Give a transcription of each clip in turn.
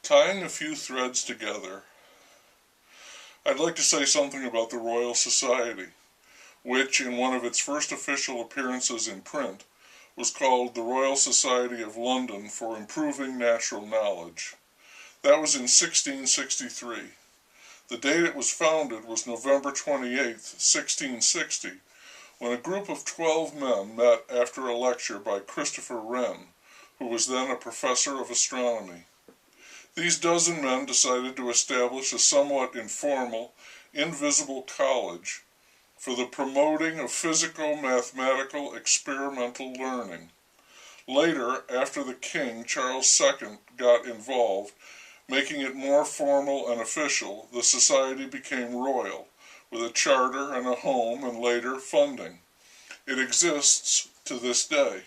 Tying a few threads together, I'd like to say something about the Royal Society, which, in one of its first official appearances in print, was called the Royal Society of London for Improving Natural Knowledge. That was in 1663. The date it was founded was November 28th, 1660, when a group of 12 men met after a lecture by Christopher Wren, who was then a professor of astronomy. These dozen men decided to establish a somewhat informal, invisible college for the promoting of physical, mathematical, experimental learning. Later, after the king, Charles II, got involved, making it more formal and official, the society became royal, with a charter and a home and later funding. It exists to this day.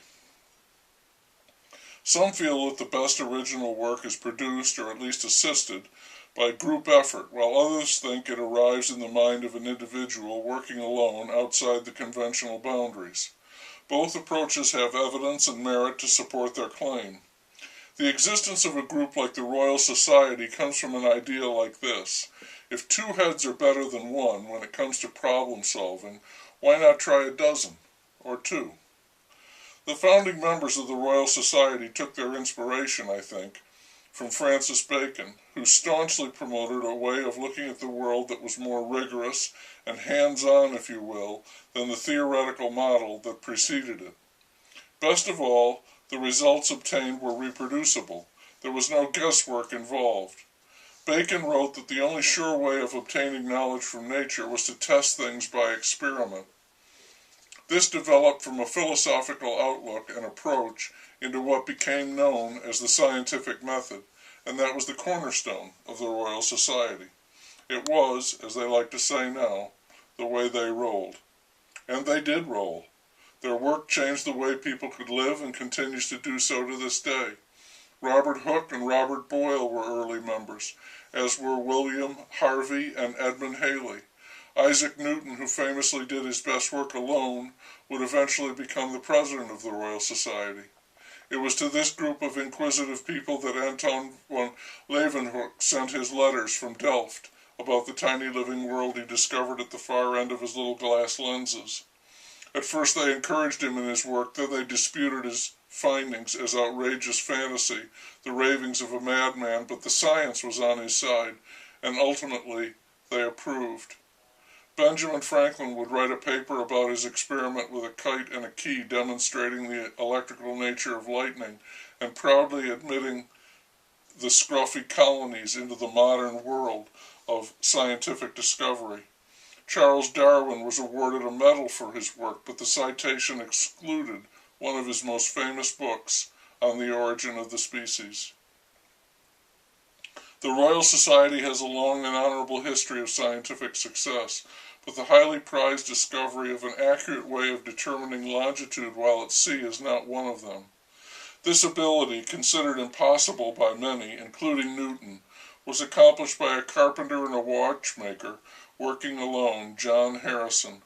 Some feel that the best original work is produced, or at least assisted, by group effort, while others think it arrives in the mind of an individual working alone outside the conventional boundaries. Both approaches have evidence and merit to support their claim. The existence of a group like the Royal Society comes from an idea like this: if two heads are better than one when it comes to problem solving, why not try a dozen, or two? The founding members of the Royal Society took their inspiration, I think, from Francis Bacon, who staunchly promoted a way of looking at the world that was more rigorous and hands-on, if you will, than the theoretical model that preceded it. Best of all, the results obtained were reproducible. There was no guesswork involved. Bacon wrote that the only sure way of obtaining knowledge from nature was to test things by experiment. This developed from a philosophical outlook and approach into what became known as the scientific method, and that was the cornerstone of the Royal Society. It was, as they like to say now, the way they rolled. And they did roll. Their work changed the way people could live and continues to do so to this day. Robert Hooke and Robert Boyle were early members, as were William Harvey and Edmund Halley. Isaac Newton, who famously did his best work alone, would eventually become the president of the Royal Society. It was to this group of inquisitive people that Anton von Leeuwenhoek sent his letters from Delft about the tiny living world he discovered at the far end of his little glass lenses. At first they encouraged him in his work, then they disputed his findings as outrageous fantasy, the ravings of a madman, but the science was on his side, and ultimately they approved. Benjamin Franklin would write a paper about his experiment with a kite and a key demonstrating the electrical nature of lightning and proudly admitting the scruffy colonies into the modern world of scientific discovery. Charles Darwin was awarded a medal for his work, but the citation excluded one of his most famous books on the origin of the species. The Royal Society has a long and honorable history of scientific success, but the highly prized discovery of an accurate way of determining longitude while at sea is not one of them. This ability, considered impossible by many, including Newton, was accomplished by a carpenter and a watchmaker working alone, John Harrison.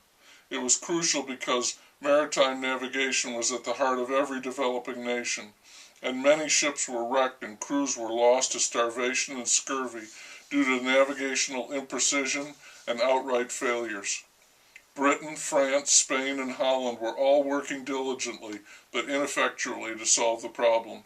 It was crucial because maritime navigation was at the heart of every developing nation, and many ships were wrecked and crews were lost to starvation and scurvy due to navigational imprecision and outright failures. Britain, France, Spain, and Holland were all working diligently but ineffectually to solve the problem.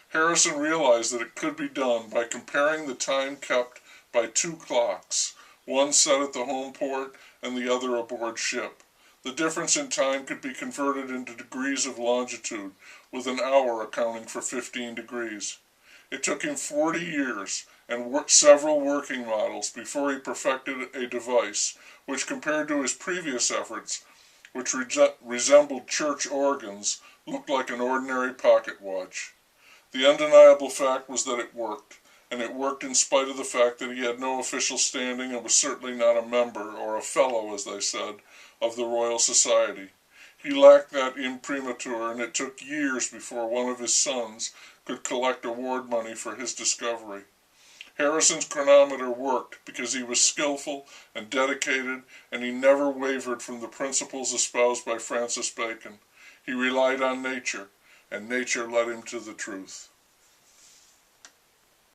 Harrison realized that it could be done by comparing the time kept by two clocks, one set at the home port and the other aboard ship. The difference in time could be converted into degrees of longitude, with an hour accounting for 15 degrees. It took him 40 years and several working models before he perfected a device which, compared to his previous efforts, which resembled church organs, looked like an ordinary pocket watch. The undeniable fact was that it worked, and it worked in spite of the fact that he had no official standing and was certainly not a member, or a fellow, as they said, of the Royal Society. He lacked that imprimatur, and it took years before one of his sons could collect award money for his discovery. Harrison's chronometer worked because he was skillful and dedicated, and he never wavered from the principles espoused by Francis Bacon. He relied on nature, and nature led him to the truth.